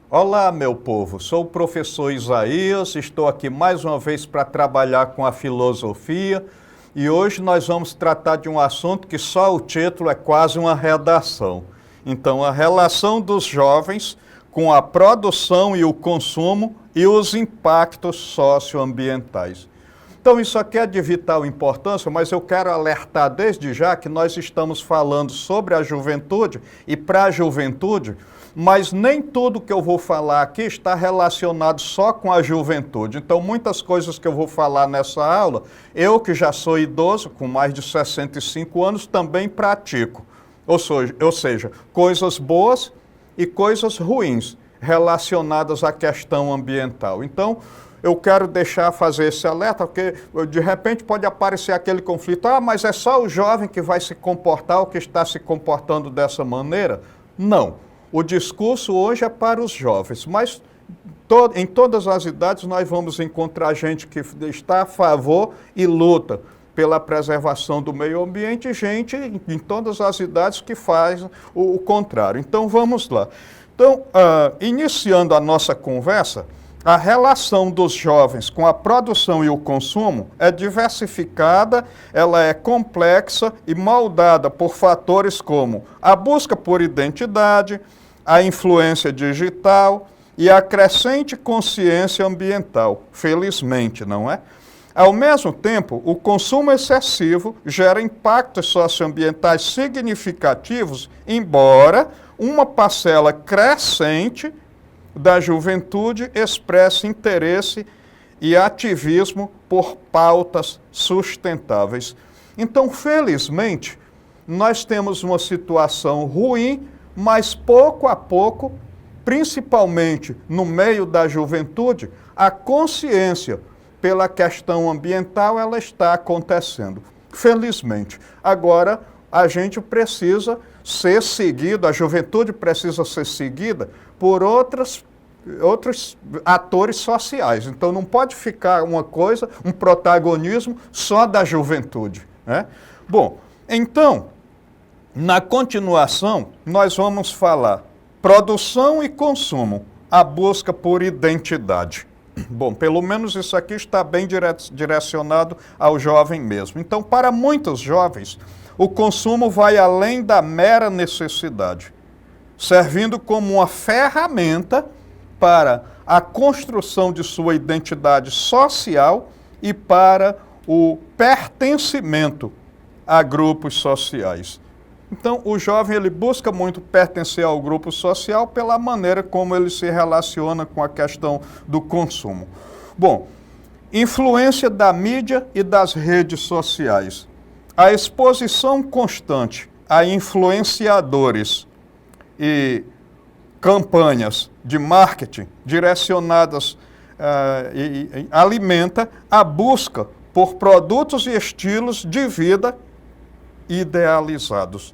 Olá, meu povo. Sou o professor Isaías, estou aqui mais uma vez para trabalhar com a filosofia e hoje nós vamos tratar de um assunto que só o título é quase uma redação. Então, a relação dos jovens com a produção e o consumo e os impactos socioambientais. Então, isso aqui é de vital importância, mas eu quero alertar desde já que nós estamos falando sobre a juventude e para a juventude, mas nem tudo que eu vou falar aqui está relacionado só com a juventude. Então, muitas coisas que eu vou falar nessa aula, eu que já sou idoso, com mais de 65 anos, também pratico. Ou seja, coisas boas e coisas ruins relacionadas à questão ambiental. Então, eu quero fazer esse alerta, porque de repente pode aparecer aquele conflito, mas é só o jovem que vai se comportar ou que está se comportando dessa maneira? Não. O discurso hoje é para os jovens, mas em todas as idades nós vamos encontrar gente que está a favor e luta pela preservação do meio ambiente e gente em todas as idades que faz o contrário. Então vamos lá. Então, iniciando a nossa conversa, a relação dos jovens com a produção e o consumo é diversificada, ela é complexa e moldada por fatores como a busca por identidade, a influência digital e a crescente consciência ambiental, felizmente, não é? Ao mesmo tempo, o consumo excessivo gera impactos socioambientais significativos, embora uma parcela crescente da juventude expresse interesse e ativismo por pautas sustentáveis. Então, felizmente, nós temos uma situação ruim, mas pouco a pouco, principalmente no meio da juventude, a consciência pela questão ambiental ela está acontecendo. Felizmente. Agora, a gente precisa ser seguido, a juventude precisa ser seguida por outros atores sociais. Então não pode ficar uma coisa, um protagonismo só da juventude, né? Bom, então, na continuação, nós vamos falar produção e consumo, a busca por identidade. Bom, pelo menos isso aqui está bem direcionado ao jovem mesmo. Então, para muitos jovens, o consumo vai além da mera necessidade, servindo como uma ferramenta para a construção de sua identidade social e para o pertencimento a grupos sociais. Então, o jovem ele busca muito pertencer ao grupo social pela maneira como ele se relaciona com a questão do consumo. Bom, influência da mídia e das redes sociais. A exposição constante a influenciadores e campanhas de marketing direcionadas alimenta a busca por produtos e estilos de vida idealizados.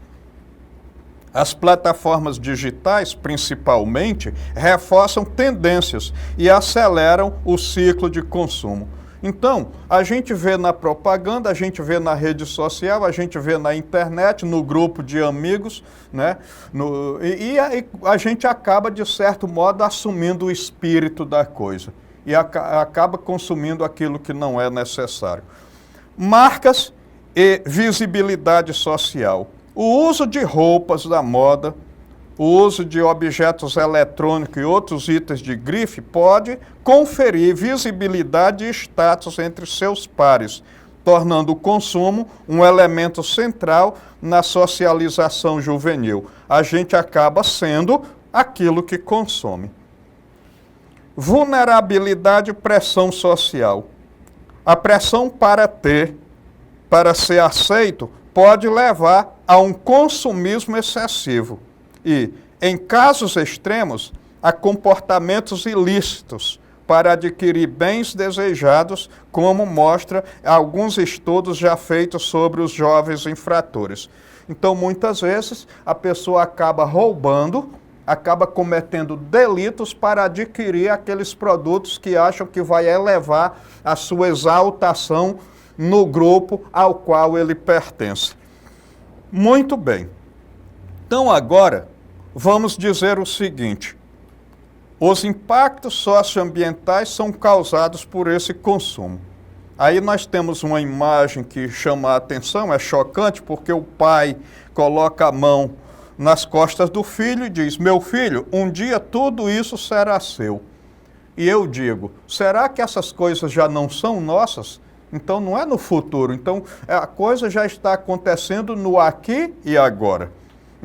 As plataformas digitais, principalmente, reforçam tendências e aceleram o ciclo de consumo. Então, a gente vê na propaganda, a gente vê na rede social, a gente vê na internet, no grupo de amigos, né? E a gente acaba, de certo modo, assumindo o espírito da coisa e acaba consumindo aquilo que não é necessário. Marcas e visibilidade social. O uso de roupas da moda, o uso de objetos eletrônicos e outros itens de grife pode conferir visibilidade e status entre seus pares, tornando o consumo um elemento central na socialização juvenil. A gente acaba sendo aquilo que consome. Vulnerabilidade e pressão social. A pressão para ser aceito, pode levar a um consumismo excessivo e, em casos extremos, a comportamentos ilícitos para adquirir bens desejados, como mostra alguns estudos já feitos sobre os jovens infratores. Então, muitas vezes, a pessoa acaba roubando, acaba cometendo delitos para adquirir aqueles produtos que acham que vai elevar a sua exaltação no grupo ao qual ele pertence. Muito bem. Então agora, vamos dizer o seguinte. os impactos socioambientais são causados por esse consumo. Aí nós temos uma imagem que chama a atenção, é chocante, porque o pai coloca a mão nas costas do filho e diz: meu filho, um dia tudo isso será seu. E eu digo, será que essas coisas já não são nossas? Então não é no futuro, então a coisa já está acontecendo no aqui e agora.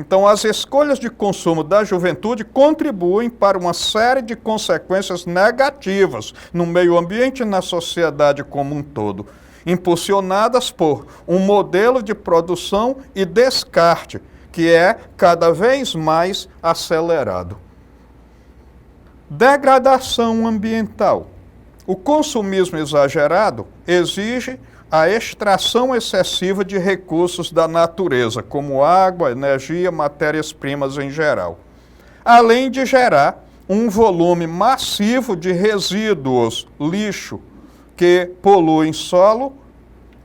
Então as escolhas de consumo da juventude contribuem para uma série de consequências negativas no meio ambiente e na sociedade como um todo, impulsionadas por um modelo de produção e descarte que é cada vez mais acelerado. Degradação ambiental. O consumismo exagerado exige a extração excessiva de recursos da natureza, como água, energia, matérias-primas em geral, além de gerar um volume massivo de resíduos, lixo, que poluem solo,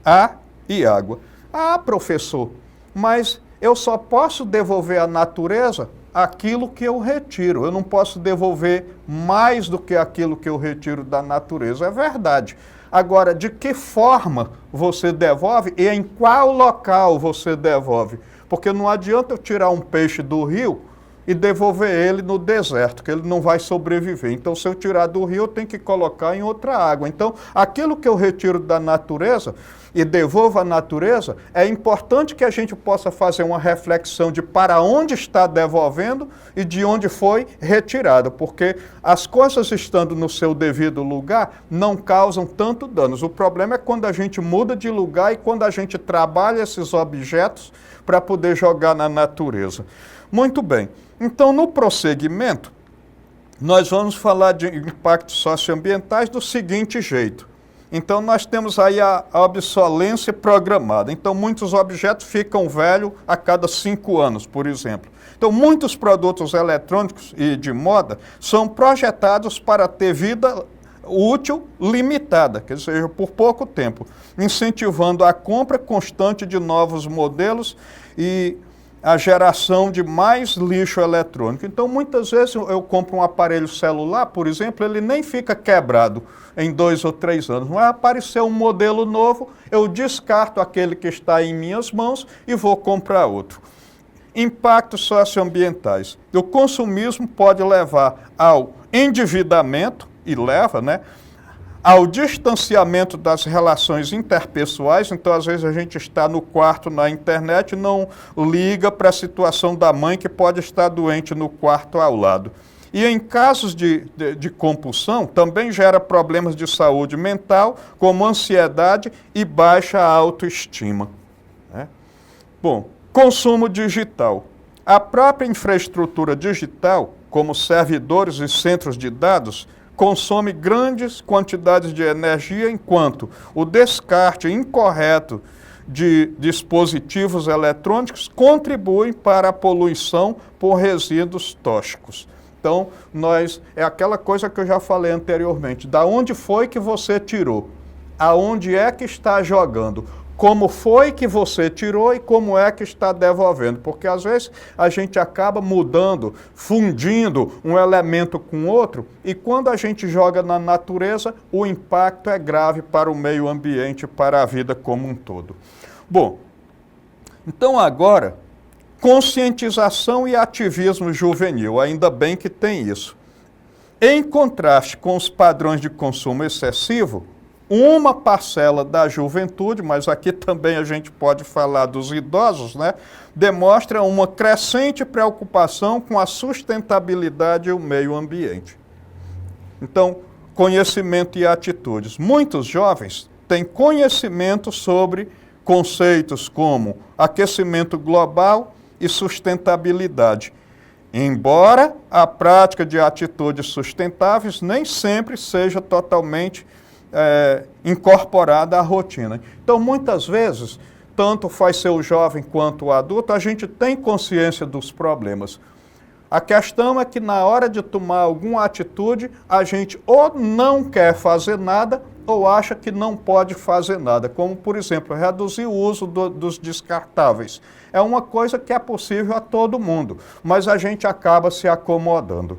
ar e água. Ah, professor, mas eu só posso devolver à natureza aquilo que eu retiro. Eu não posso devolver mais do que aquilo que eu retiro da natureza. É verdade. Agora, de que forma você devolve e em qual local você devolve? Porque não adianta eu tirar um peixe do rio e devolver ele no deserto, que ele não vai sobreviver. Então, se eu tirar do rio, eu tenho que colocar em outra água. Então, aquilo que eu retiro da natureza e devolvo à natureza, é importante que a gente possa fazer uma reflexão de para onde está devolvendo e de onde foi retirado, porque as coisas estando no seu devido lugar não causam tanto danos. O problema é quando a gente muda de lugar e quando a gente trabalha esses objetos para poder jogar na natureza. Muito bem. Então, no prosseguimento, nós vamos falar de impactos socioambientais do seguinte jeito. Então, nós temos aí a obsolescência programada. Então, muitos objetos ficam velhos a cada 5 anos, por exemplo. Então, muitos produtos eletrônicos e de moda são projetados para ter vida útil limitada, quer dizer, por pouco tempo, incentivando a compra constante de novos modelos e a geração de mais lixo eletrônico. Então, muitas vezes eu compro um aparelho celular, por exemplo, ele nem fica quebrado em 2 ou 3 anos. Vai aparecer um modelo novo, eu descarto aquele que está em minhas mãos e vou comprar outro. Impactos socioambientais. O consumismo pode levar ao endividamento, e leva, né? Ao distanciamento das relações interpessoais. Então, às vezes a gente está no quarto na internet e não liga para a situação da mãe que pode estar doente no quarto ao lado. E em casos de compulsão, também gera problemas de saúde mental, como ansiedade e baixa autoestima. Né? Bom, consumo digital. A própria infraestrutura digital, como servidores e centros de dados, consome grandes quantidades de energia, enquanto o descarte incorreto de dispositivos eletrônicos contribui para a poluição por resíduos tóxicos. Então, é aquela coisa que eu já falei anteriormente, da onde foi que você tirou, aonde é que está jogando, como foi que você tirou e como é que está devolvendo, porque às vezes a gente acaba mudando, fundindo um elemento com outro, e quando a gente joga na natureza, o impacto é grave para o meio ambiente, para a vida como um todo. Bom, então agora, conscientização e ativismo juvenil, ainda bem que tem isso. Em contraste com os padrões de consumo excessivo, uma parcela da juventude, mas aqui também a gente pode falar dos idosos, né, demonstra uma crescente preocupação com a sustentabilidade e o meio ambiente. Então, conhecimento e atitudes. Muitos jovens têm conhecimento sobre conceitos como aquecimento global e sustentabilidade, embora a prática de atitudes sustentáveis nem sempre seja totalmente incorporada à rotina. Então, muitas vezes, tanto faz ser o jovem quanto o adulto, a gente tem consciência dos problemas. A questão é que na hora de tomar alguma atitude, a gente ou não quer fazer nada ou acha que não pode fazer nada, como, por exemplo, reduzir o uso dos descartáveis. É uma coisa que é possível a todo mundo, mas a gente acaba se acomodando.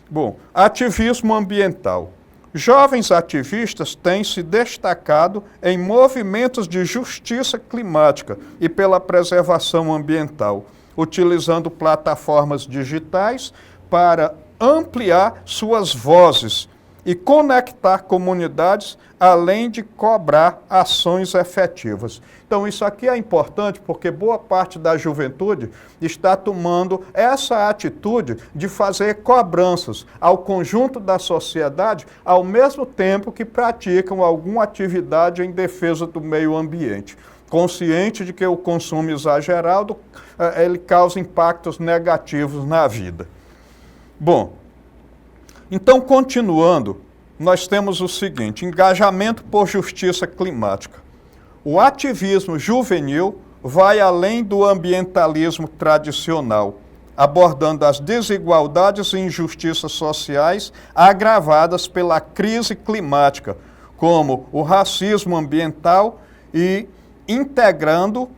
Bom, ativismo ambiental. Jovens ativistas têm se destacado em movimentos de justiça climática e pela preservação ambiental, utilizando plataformas digitais para ampliar suas vozes e conectar comunidades, além de cobrar ações efetivas. Então, isso aqui é importante porque boa parte da juventude está tomando essa atitude de fazer cobranças ao conjunto da sociedade, ao mesmo tempo que praticam alguma atividade em defesa do meio ambiente, consciente de que o consumo exagerado ele causa impactos negativos na vida. Bom, então, continuando, nós temos o seguinte: engajamento por justiça climática. O ativismo juvenil vai além do ambientalismo tradicional, abordando as desigualdades e injustiças sociais agravadas pela crise climática, como o racismo ambiental e integrando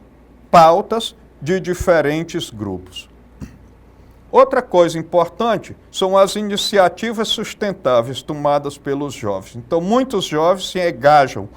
pautas de diferentes grupos. Outra coisa importante são as iniciativas sustentáveis tomadas pelos jovens. Então, muitos jovens se engajam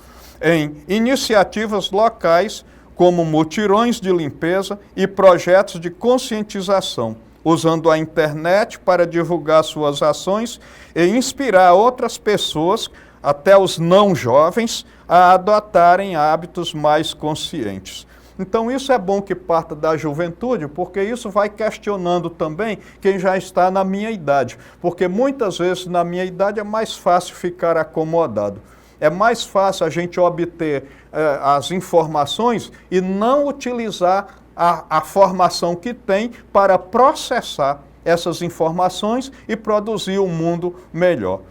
em iniciativas locais, como mutirões de limpeza e projetos de conscientização, usando a internet para divulgar suas ações e inspirar outras pessoas, até os não jovens, a adotarem hábitos mais conscientes. Então, isso é bom que parta da juventude, porque isso vai questionando também quem já está na minha idade. Porque muitas vezes, na minha idade, é mais fácil ficar acomodado. É mais fácil a gente obter as informações e não utilizar a formação que tem para processar essas informações e produzir um mundo melhor.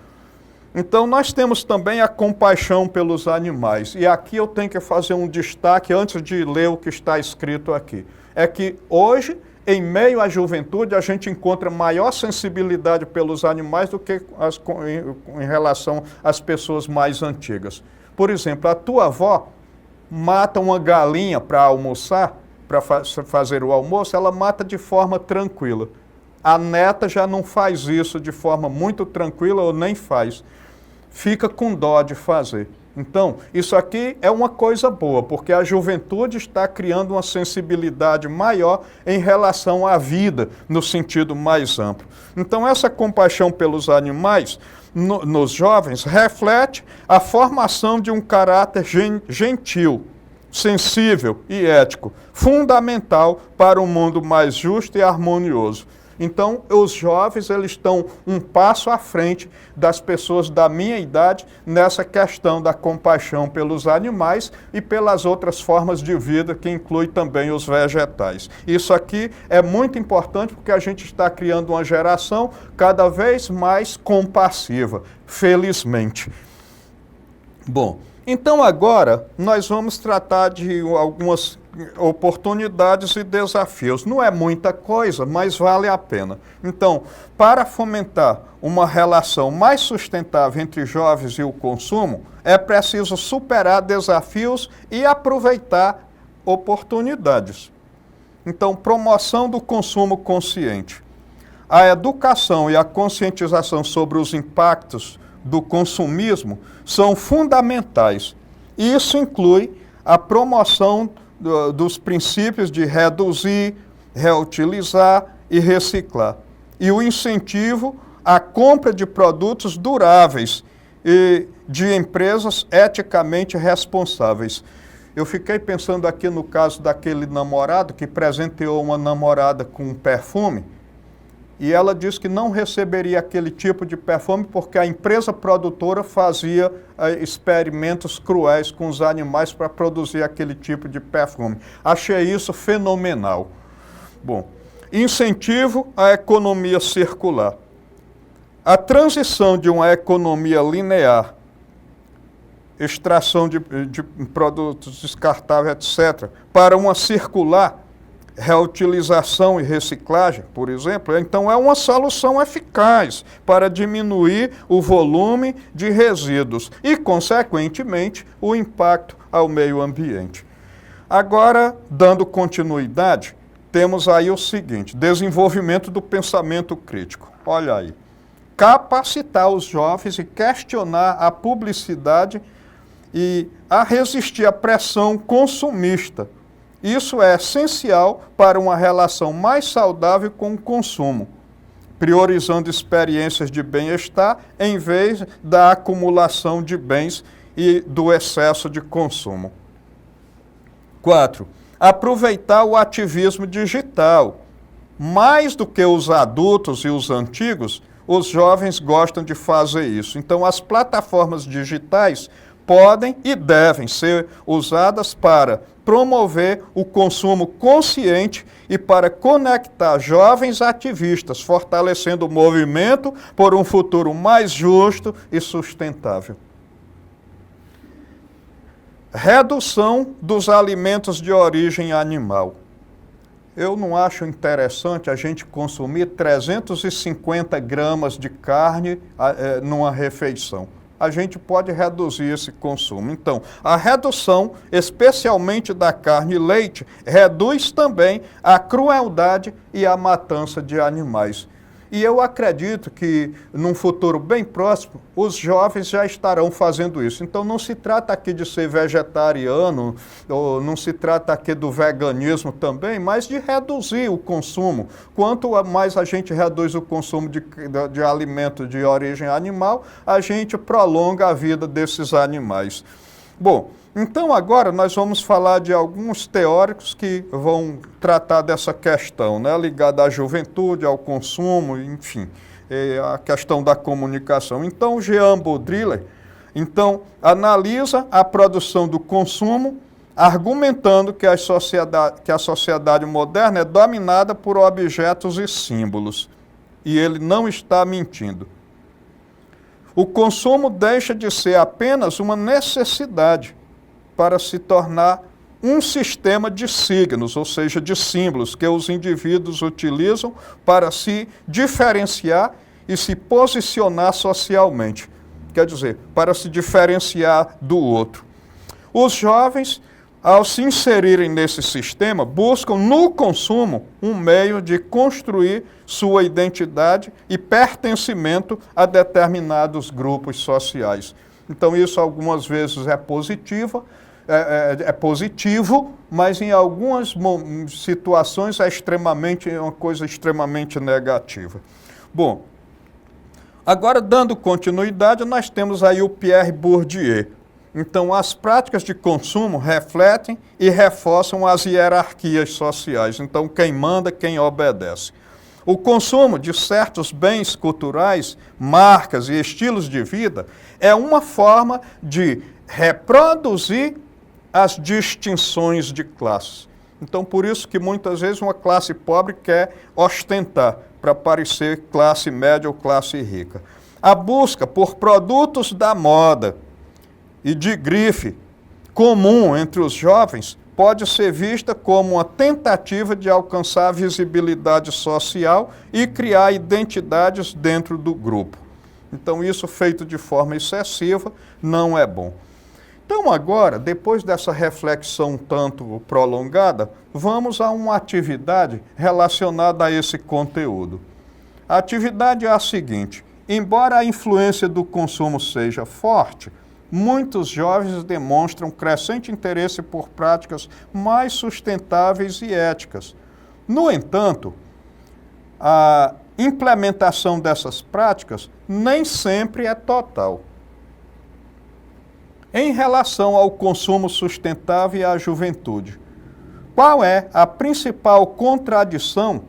Então, nós temos também a compaixão pelos animais. E aqui eu tenho que fazer um destaque antes de ler o que está escrito aqui. É que hoje, em meio à juventude, a gente encontra maior sensibilidade pelos animais do que em relação às pessoas mais antigas. Por exemplo, a tua avó mata uma galinha para almoçar, para fazer o almoço, ela mata de forma tranquila. A neta já não faz isso de forma muito tranquila ou nem faz. Fica com dó de fazer. Então, isso aqui é uma coisa boa, porque a juventude está criando uma sensibilidade maior em relação à vida, no sentido mais amplo. Então, essa compaixão pelos animais, nos jovens, reflete a formação de um caráter gentil, sensível e ético, fundamental para um mundo mais justo e harmonioso. Então, os jovens eles estão um passo à frente das pessoas da minha idade nessa questão da compaixão pelos animais e pelas outras formas de vida, que inclui também os vegetais. Isso aqui é muito importante porque a gente está criando uma geração cada vez mais compassiva, felizmente. Bom, então agora nós vamos tratar de algumas oportunidades e desafios. Não é muita coisa, mas vale a pena. Então, para fomentar uma relação mais sustentável entre jovens e o consumo, é preciso superar desafios e aproveitar oportunidades. Então, promoção do consumo consciente. A educação e a conscientização sobre os impactos do consumismo são fundamentais. E isso inclui a promoção dos princípios de reduzir, reutilizar e reciclar. E o incentivo à compra de produtos duráveis e de empresas eticamente responsáveis. Eu fiquei pensando aqui no caso daquele namorado que presenteou uma namorada com um perfume, e ela disse que não receberia aquele tipo de perfume porque a empresa produtora fazia experimentos cruéis com os animais para produzir aquele tipo de perfume. Achei isso fenomenal. Bom, incentivo à economia circular. A transição de uma economia linear, extração de produtos descartáveis, etc., para uma circular, reutilização e reciclagem, por exemplo, então é uma solução eficaz para diminuir o volume de resíduos e, consequentemente, o impacto ao meio ambiente. Agora, dando continuidade, temos aí o seguinte: desenvolvimento do pensamento crítico. Olha aí. capacitar os jovens e questionar a publicidade e a resistir à pressão consumista. Isso é essencial para uma relação mais saudável com o consumo, priorizando experiências de bem-estar em vez da acumulação de bens e do excesso de consumo. 4. Aproveitar o ativismo digital. Mais do que os adultos e os antigos, os jovens gostam de fazer isso. Então, as plataformas digitais podem e devem ser usadas para promover o consumo consciente e para conectar jovens ativistas, fortalecendo o movimento por um futuro mais justo e sustentável. Redução dos alimentos de origem animal. Eu não acho interessante a gente consumir 350 gramas de carne numa refeição. A gente pode reduzir esse consumo. Então, a redução, especialmente da carne e leite, reduz também a crueldade e a matança de animais. E eu acredito que, num futuro bem próximo, os jovens já estarão fazendo isso. Então, não se trata aqui de ser vegetariano, ou não se trata aqui do veganismo também, mas de reduzir o consumo. Quanto mais a gente reduz o consumo de alimento de origem animal, a gente prolonga a vida desses animais. Bom, então agora nós vamos falar de alguns teóricos que vão tratar dessa questão, né, ligada à juventude, ao consumo, enfim, a questão da comunicação. Então, Jean Baudrillard, analisa a produção do consumo, argumentando que a sociedade moderna é dominada por objetos e símbolos. E ele não está mentindo. O consumo deixa de ser apenas uma necessidade para se tornar um sistema de signos, ou seja, de símbolos, que os indivíduos utilizam para se diferenciar e se posicionar socialmente. Quer dizer, para se diferenciar do outro. Os jovens, ao se inserirem nesse sistema, buscam no consumo um meio de construir sua identidade e pertencimento a determinados grupos sociais. Então, isso algumas vezes é positivo, mas em algumas situações é uma coisa extremamente negativa. Bom, agora dando continuidade, nós temos aí o Pierre Bourdieu. Então, as práticas de consumo refletem e reforçam as hierarquias sociais. Então, quem manda, quem obedece. O consumo de certos bens culturais, marcas e estilos de vida é uma forma de reproduzir as distinções de classes. Então, por isso que muitas vezes uma classe pobre quer ostentar para parecer classe média ou classe rica. A busca por produtos da moda e de grife comum entre os jovens pode ser vista como uma tentativa de alcançar a visibilidade social e criar identidades dentro do grupo. Então, isso feito de forma excessiva não é bom. Então, agora, depois dessa reflexão tanto prolongada, vamos a uma atividade relacionada a esse conteúdo. A atividade é a seguinte: embora a influência do consumo seja forte, muitos jovens demonstram crescente interesse por práticas mais sustentáveis e éticas. No entanto, a implementação dessas práticas nem sempre é total. Em relação ao consumo sustentável e à juventude, qual é a principal contradição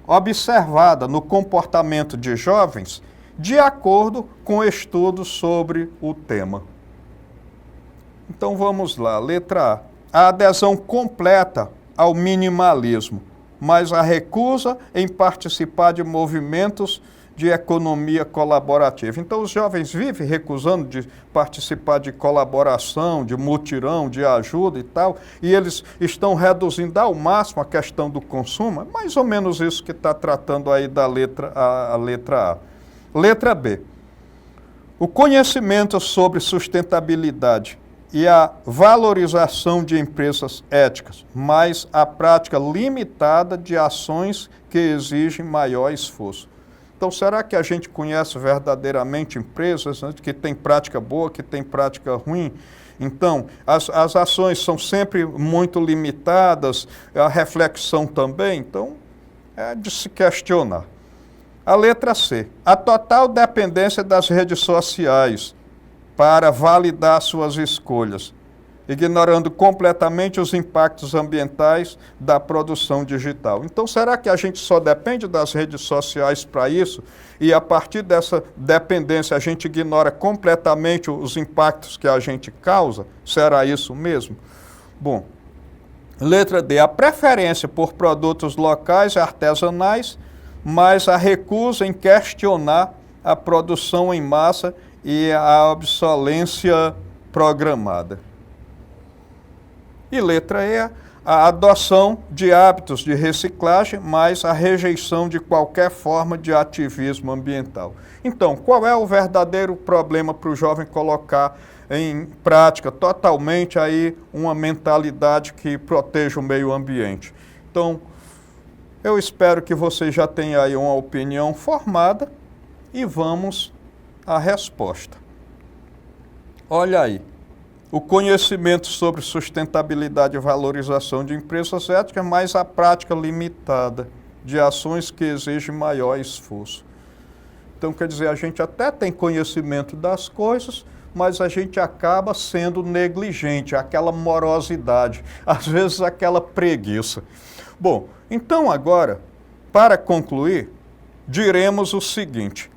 observada no comportamento de jovens de acordo com estudos sobre o tema? Então vamos lá, letra A. A adesão completa ao minimalismo, mas a recusa em participar de movimentos de economia colaborativa. Então os jovens vivem recusando de participar de colaboração, de mutirão, de ajuda e tal, e eles estão reduzindo ao máximo a questão do consumo. É mais ou menos isso que está tratando aí da letra A. Letra B. O conhecimento sobre sustentabilidade e a valorização de empresas éticas, mas a prática limitada de ações que exigem maior esforço. Então, será que a gente conhece verdadeiramente empresas, né, que tem prática boa, que tem prática ruim? Então, as ações são sempre muito limitadas, a reflexão também, então é de se questionar. A letra C, a total dependência das redes sociais para validar suas escolhas, ignorando completamente os impactos ambientais da produção digital. Então, será que a gente só depende das redes sociais para isso? E a partir dessa dependência a gente ignora completamente os impactos que a gente causa? Será isso mesmo? Bom, letra D, a preferência por produtos locais e artesanais, mas a recusa em questionar a produção em massa e a obsolescência programada. E letra E, a adoção de hábitos de reciclagem, mas a rejeição de qualquer forma de ativismo ambiental. Então, qual é o verdadeiro problema para o jovem colocar em prática totalmente aí uma mentalidade que proteja o meio ambiente? Então, eu espero que você já tenha aí uma opinião formada e vamos à resposta. Olha aí. O conhecimento sobre sustentabilidade e valorização de empresas éticas, mas a prática limitada de ações que exigem maior esforço. Então, quer dizer, a gente até tem conhecimento das coisas, mas a gente acaba sendo negligente, aquela morosidade, às vezes aquela preguiça. Bom, então agora, para concluir, diremos o seguinte: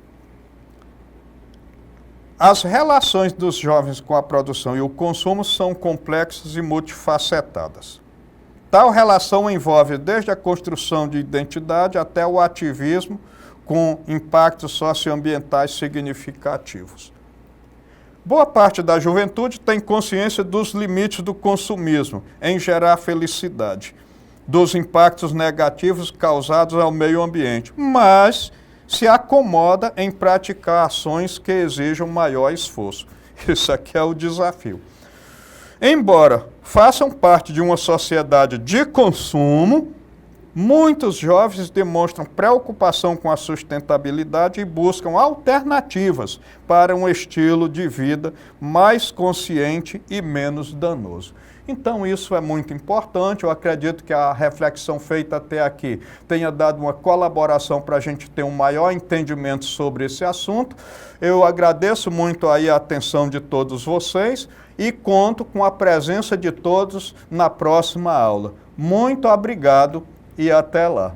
as relações dos jovens com a produção e o consumo são complexas e multifacetadas. Tal relação envolve desde a construção de identidade até o ativismo com impactos socioambientais significativos. Boa parte da juventude tem consciência dos limites do consumismo em gerar felicidade, dos impactos negativos causados ao meio ambiente, mas se acomoda em praticar ações que exijam maior esforço. Isso aqui é o desafio. Embora façam parte de uma sociedade de consumo, muitos jovens demonstram preocupação com a sustentabilidade e buscam alternativas para um estilo de vida mais consciente e menos danoso. Então, isso é muito importante. Eu acredito que a reflexão feita até aqui tenha dado uma colaboração para a gente ter um maior entendimento sobre esse assunto. Eu agradeço muito aí a atenção de todos vocês e conto com a presença de todos na próxima aula. Muito obrigado e até lá.